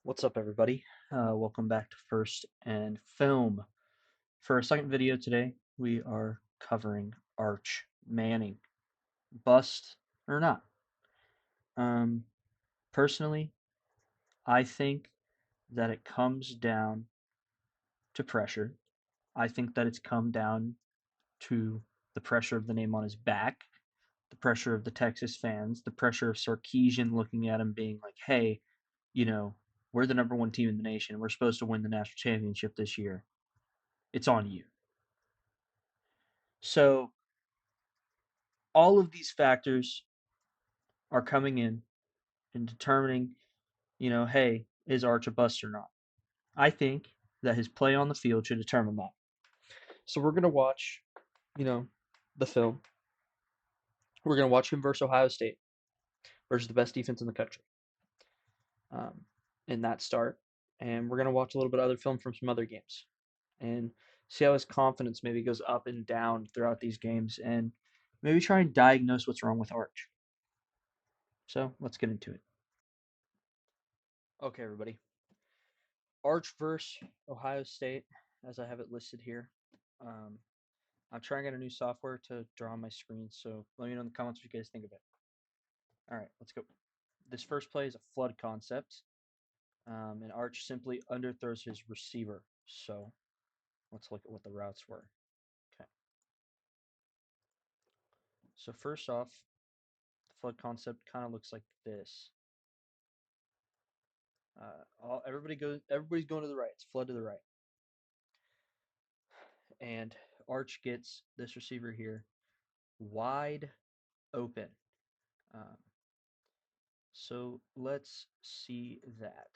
What's up, everybody? Welcome back to First and Film. For our second video today, we are covering Arch Manning. Bust or not? Um, Personally, I think that it comes down to pressure. I think that it's come down to the pressure of the name on his back, the pressure of the Texas fans, the pressure of Sarkisian looking at him being like, hey, you know, we're the number one team in the nation. We're supposed to win the national championship this year. It's on you. So all of these factors are coming in and determining, hey, is Arch a bust or not? I think that his play on the field should determine that. So we're gonna watch, you know, the film. We're gonna watch him versus Ohio State versus the best defense in the country, um, in that start, and we're gonna watch a little bit of other film from some other games, and see how his confidence maybe goes up and down throughout these games, and maybe try and diagnose what's wrong with Arch. So let's get into it. Okay, everybody. Arch versus Ohio State, as I have it listed here. Um, I'm trying out a new software to draw on my screen, so let me know in the comments what you guys think of it. All right, let's go. This first play is a flood concept, and Arch simply underthrows his receiver. So let's look at what the routes were. Okay. So first off, the flood concept kind of looks like this. Everybody's going to the right. It's flood to the right, and Arch gets this receiver here wide open. Um, So let's see that.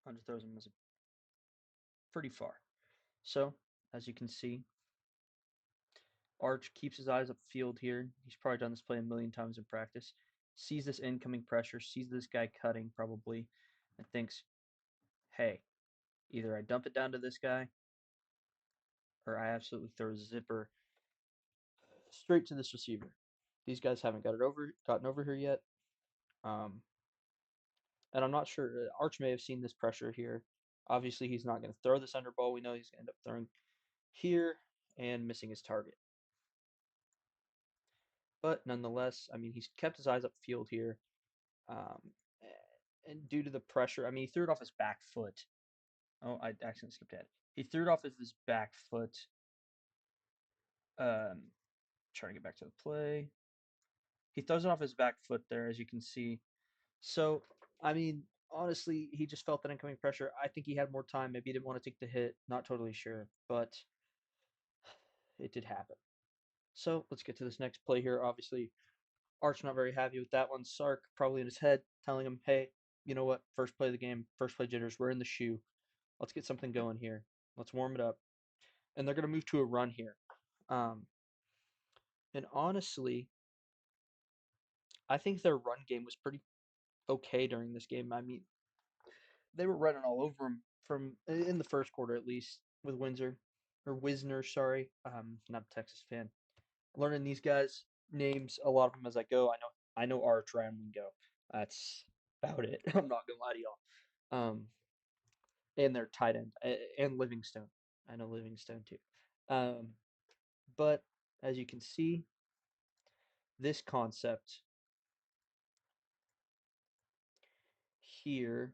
Hunter throws him as pretty far. So, as you can see, Arch keeps his eyes upfield here. He's probably done this play a million times in practice. Sees this incoming pressure, sees this guy cutting probably, and thinks, hey, either I dump it down to this guy or I absolutely throw a zipper straight to this receiver. These guys haven't gotten over here yet. Um, and I'm not sure. Arch may have seen this pressure here. Obviously, he's not going to throw this under ball. We know he's going to end up throwing here and missing his target. But nonetheless, I mean, he's kept his eyes upfield here. Um, and due to the pressure, I mean, he threw it off his back foot. Oh, I accidentally skipped ahead. He threw it off of his back foot. Trying to get back to the play. He throws it off his back foot there, as you can see. So, I mean, honestly, he just felt that incoming pressure. I think he had more time. Maybe he didn't want to take the hit. Not totally sure, but it did happen. So let's get to this next play here. Obviously, Arch not very happy with that one. Sark probably in his head telling him, hey, you know what? First play of the game, first play jitters. We're in the shoe. Let's get something going here. Let's warm it up. And they're going to move to a run here. Um, and honestly, I think their run game was pretty okay during this game. I mean, they were running all over him from in the first quarter at least with Windsor or Wisner. Sorry, not a Texas fan. Learning these guys names, a lot of them as I go. I know Arch Ryan Wingo. That's about it. I'm not gonna lie to y'all. And their tight end and Livingstone. I know Livingstone too. Um, but as you can see, this concept here,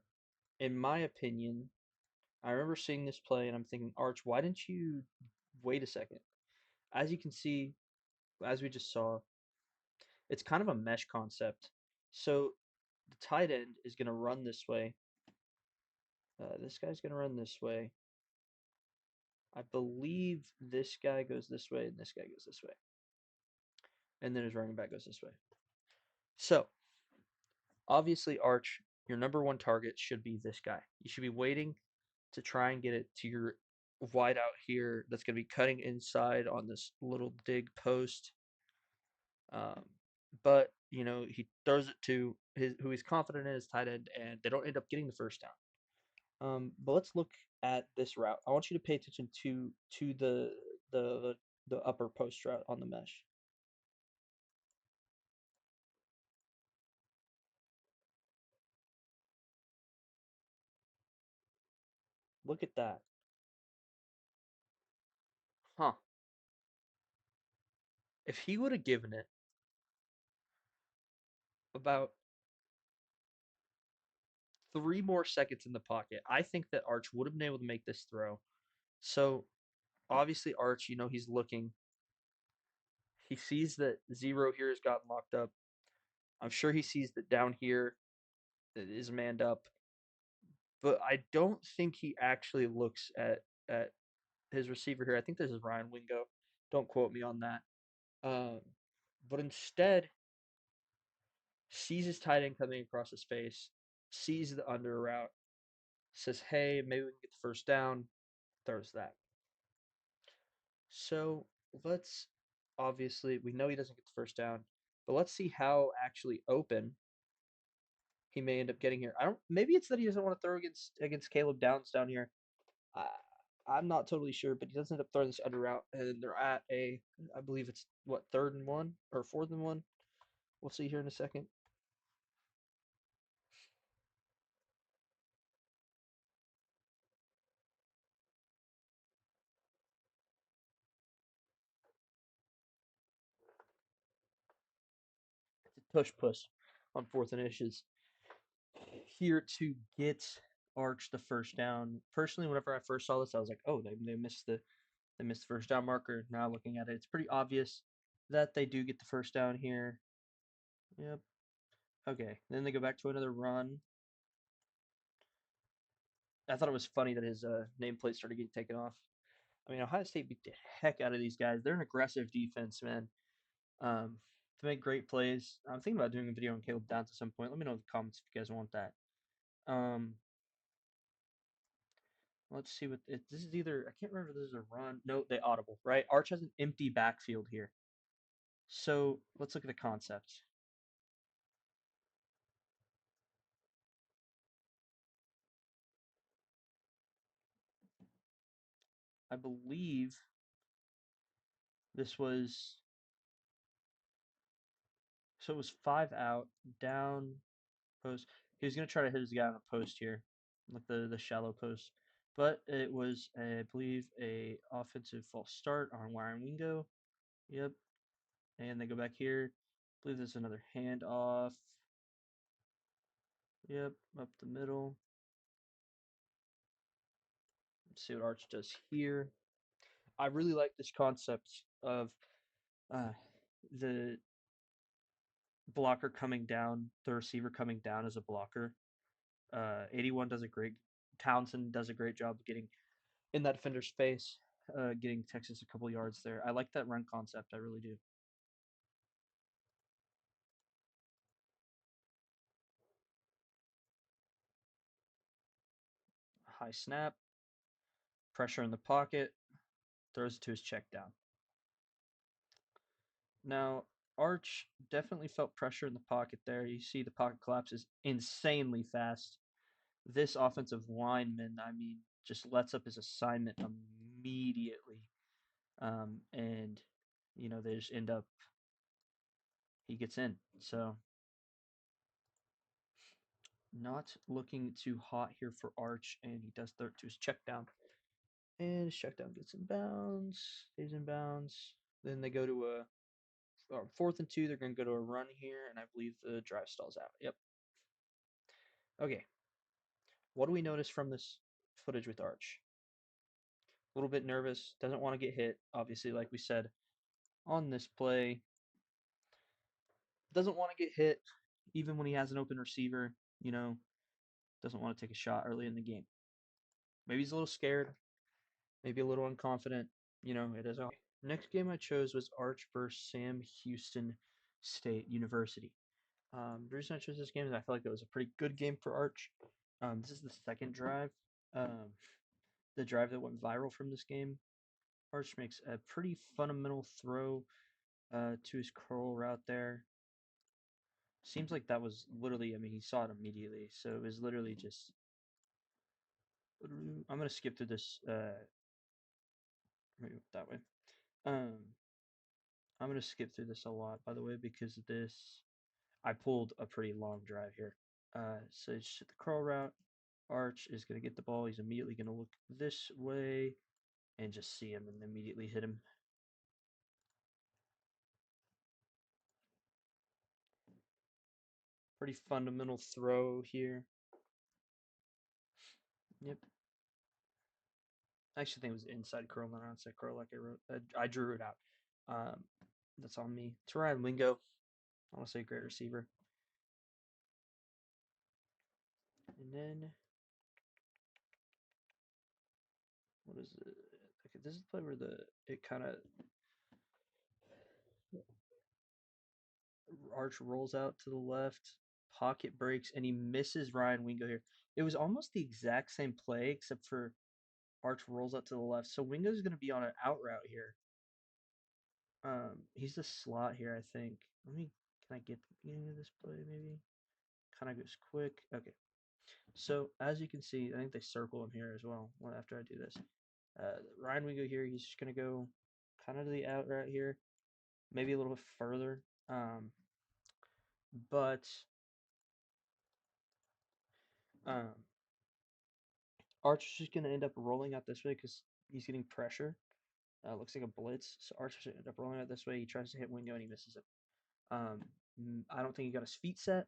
in my opinion, I remember seeing this play and I'm thinking, Arch, why didn't you wait a second? As you can see, as we just saw, it's kind of a mesh concept. So the tight end is going to run this way. This guy's going to run this way. I believe this guy goes this way and this guy goes this way. And then his running back goes this way. So, obviously, Arch, your number one target should be this guy. You should be waiting to try and get it to your wide out here that's going to be cutting inside on this little dig post. Um, but, he throws it to who he's confident in, his tight end, and they don't end up getting the first down. But let's look at this route. I want you to pay attention to the the upper post route on the mesh. Look at that. Huh. If he would have given it about 3 more seconds in the pocket, I think that Arch would have been able to make this throw. So obviously Arch, he's looking. He sees that Zero here has gotten locked up. I'm sure he sees that down here it is manned up, but I don't think he actually looks at his receiver here. I think this is Ryan Wingo. Don't quote me on that. Um, but instead sees his tight end coming across his face, sees the under route, says, "Hey, maybe we can get the first down." Throws that. So let's obviously we know he doesn't get the first down, but let's see how actually open he may end up getting here. I don't. Maybe it's that he doesn't want to throw against Caleb Downs down here. I, I'm not totally sure, but he does end up throwing this under route, and they're at I believe it's what 3rd and 1 or 4th and 1. We'll see here in a second. It's a tush push on 4th and inches here to get Arch the first down. Personally, whenever I first saw this, I was like, oh, they missed the first down marker. Now looking at it, it's pretty obvious that they do get the first down here. Yep. Okay. Then they go back to another run. I thought it was funny that his nameplate started getting taken off. I mean, Ohio State beat the heck out of these guys. They're an aggressive defense, man. To make great plays. I'm thinking about doing a video on Caleb Downs at some point. Let me know in the comments if you guys want that. Um, let's see what this is either. I can't remember if this is a run. No, they audible, right? Arch has an empty backfield here. So let's look at the concept. I believe this was so it was 5 out, down, post. He was gonna try to hit his guy on a post here, like the shallow post, but it was I believe a offensive false start on Ryan Wingo. Yep, and they go back here. I believe there's another handoff. Yep, up the middle. Let's see what Arch does here. I really like this concept of uh, the blocker coming down, the receiver coming down as a blocker. 81 does a great. Townsend does a great job of getting in that defender's face, getting Texas a couple yards there. I like that run concept. I really do. High snap, pressure in the pocket, throws it to his check down. Now, Arch definitely felt pressure in the pocket there. You see the pocket collapses insanely fast. This offensive lineman, I mean, just lets up his assignment immediately. And, they just end up, he gets in. So, not looking too hot here for Arch, and he does throw it to his check down. And his check down gets in bounds, stays in bounds. Then they go to a 4th and 2. They're going to go to a run here, and I believe the drive stalls out. Yep. Okay. What do we notice from this footage with Arch? A little bit nervous, doesn't want to get hit, obviously, like we said on this play. Doesn't want to get hit, even when he has an open receiver, doesn't want to take a shot early in the game. Maybe he's a little scared, maybe a little unconfident. It is. Next game I chose was Arch versus Sam Houston State University. The reason I chose this game is I feel like it was a pretty good game for Arch. This is the second drive. The drive that went viral from this game. Arch makes a pretty fundamental throw to his curl route there. Seems like that was literally, I mean, he saw it immediately. So it was literally just. I'm going to skip through this that way. Um, I'm gonna skip through this a lot, by the way, because this I pulled a pretty long drive here. So it's just the curl route. Arch is gonna get the ball. He's immediately gonna look this way and just see him and immediately hit him. Pretty fundamental throw here. Yep. I actually think it was inside curl, not outside curl, like I wrote. I drew it out. Um, that's on me. To Ryan Wingo, honestly, a great receiver. And then what is it? Okay, this is the play where the it kind of Arch rolls out to the left, pocket breaks, and he misses Ryan Wingo here. It was almost the exact same play except for Arch rolls out to the left. So Wingo's going to be on an out route here. He's the slot here, I think. Can I get the beginning of this play maybe? Kind of goes quick. Okay. So as you can see, I think they circle him here as well. After I do this, Ryan Wingo here, he's just gonna go kind of to the out route here, maybe a little bit further. But um, Arch is just gonna end up rolling out this way because he's getting pressure. Looks like a blitz. So Arch is gonna end up rolling out this way. He tries to hit Wingo and he misses it. I don't think he got his feet set.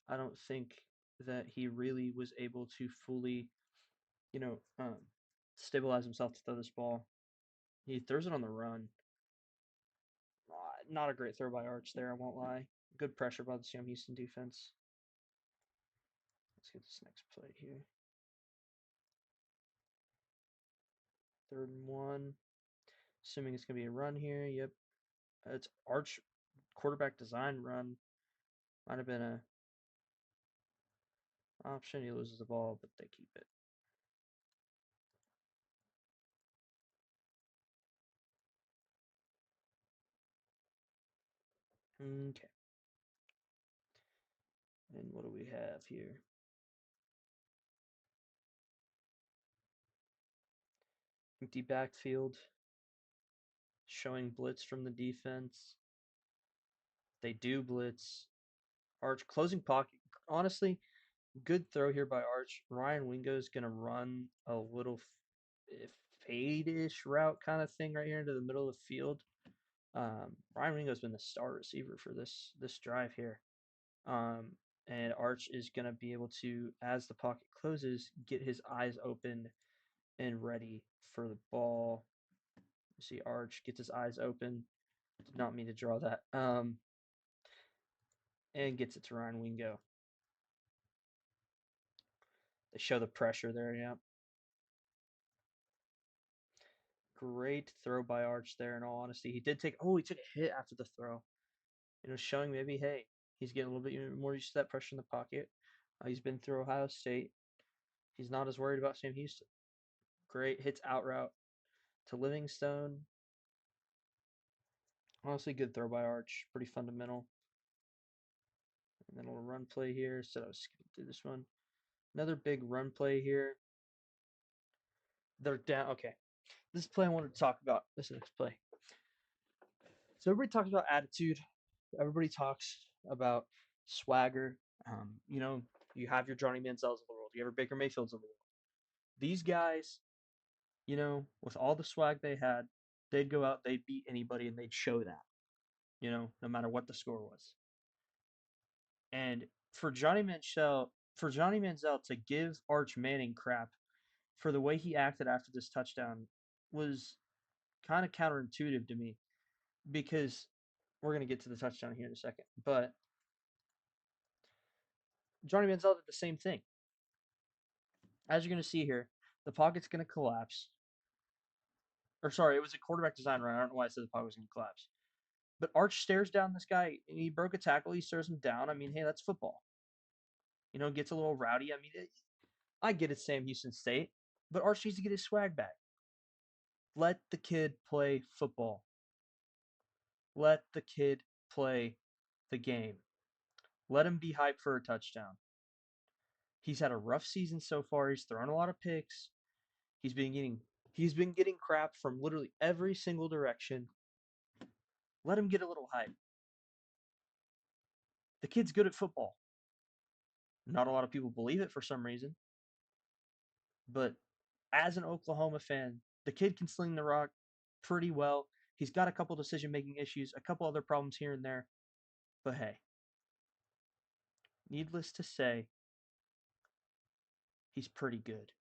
I don't think that he really was able to fully, you know, stabilize himself to throw this ball. He throws it on the run. Not a great throw by Arch there, I won't lie. Good pressure by the Sam Houston defense. Let's get this next play here. 3rd and 1. Assuming it's going to be a run here. Yep. It's Arch quarterback design run. Might have been a option. He loses the ball, but they keep it. Okay. And what do we have here? Empty backfield. Showing blitz from the defense. They do blitz. Arch closing pocket. Honestly, good throw here by Arch. Ryan Wingo is going to run a little fade-ish route kind of thing right here into the middle of the field. Ryan Wingo's been the star receiver for this drive here. And Arch is going to be able to, as the pocket closes, get his eyes open and ready for the ball. You see Arch gets his eyes open. Did not mean to draw that. And gets it to Ryan Wingo. They show the pressure there, yeah. Great throw by Arch there, in all honesty. He took a hit after the throw. Showing maybe, hey, he's getting a little bit more used to that pressure in the pocket. He's been through Ohio State. He's not as worried about Sam Houston. Great hits out route to Livingstone. Honestly, good throw by Arch. Pretty fundamental. And then a little run play here. So I was skipping through this one. Another big run play here. They're down. Okay. This play I wanted to talk about. This next play. So everybody talks about attitude. Everybody talks about swagger. You have your Johnny Manziels of the world. You have your Baker Mayfields of the world. These guys, with all the swag they had, they'd go out, they'd beat anybody, and they'd show that, no matter what the score was. And for Johnny Manziel to give Arch Manning crap for the way he acted after this touchdown was kind of counterintuitive to me because we're going to get to the touchdown here in a second. But Johnny Manziel did the same thing. As you're going to see here, the pocket's going to collapse. Or sorry, it was a quarterback design run. I don't know why I said the pocket was going to collapse. But Arch stares down this guy, and he broke a tackle. He stares him down. I mean, hey, that's football. Gets a little rowdy. I mean, I get it, Sam Houston State, but Arch needs to get his swag back. Let the kid play football. Let the kid play the game. Let him be hyped for a touchdown. He's had a rough season so far. He's thrown a lot of picks. He's been getting crap from literally every single direction. Let him get a little hype. The kid's good at football. Not a lot of people believe it for some reason, but as an Oklahoma fan, the kid can sling the rock pretty well. He's got a couple decision-making issues, a couple other problems here and there, but hey, needless to say, he's pretty good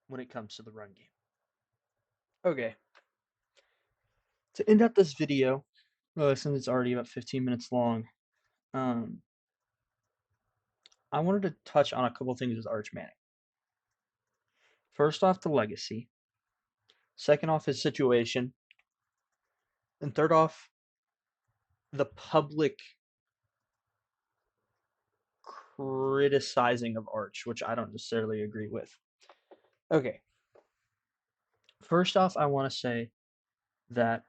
when it comes to the run game. Okay, to end up this video, since it's already about 15 minutes long, um, I wanted to touch on a couple things with Arch Manning. First off, the legacy. Second off, his situation. And third off, the public criticizing of Arch, which I don't necessarily agree with. Okay. First off, I want to say that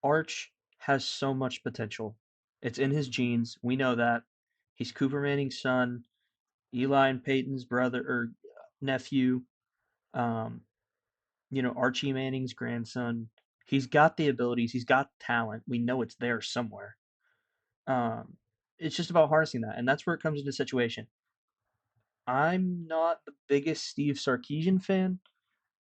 Arch has so much potential. It's in his genes. We know that. He's Cooper Manning's son, Eli and Peyton's brother or nephew, um, Archie Manning's grandson. He's got the abilities, he's got talent. We know it's there somewhere. Um, it's just about harnessing that, and that's where it comes into situation. I'm not the biggest Steve Sarkisian fan.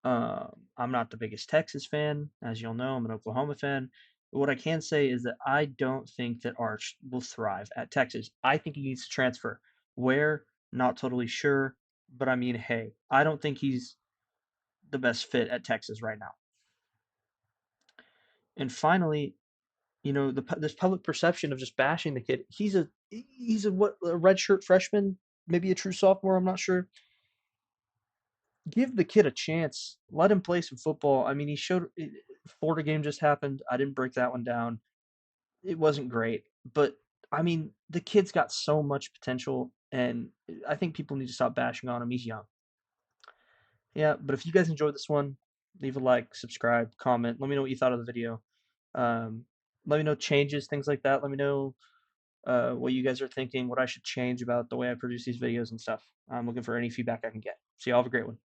I'm not the biggest Texas fan, as you'll know. I'm an Oklahoma fan. But what I can say is that I don't think that Arch will thrive at Texas. I think he needs to transfer. Where? Not totally sure. But I mean, hey, I don't think he's the best fit at Texas right now. And finally, this public perception of just bashing the kid. He's a what, a redshirt freshman, maybe a true sophomore. I'm not sure. Give the kid a chance. Let him play some football. I mean, he showed. Florida game just happened. I didn't break that one down. It wasn't great, but I mean, the kid's got so much potential, and I think people need to stop bashing on him. He's young. Yeah, but if you guys enjoyed this one, leave a like, subscribe, comment. Let me know what you thought of the video. Um, let me know changes, things like that. Let me know what you guys are thinking, what I should change about the way I produce these videos and stuff. I'm looking for any feedback I can get. So y'all have a great one.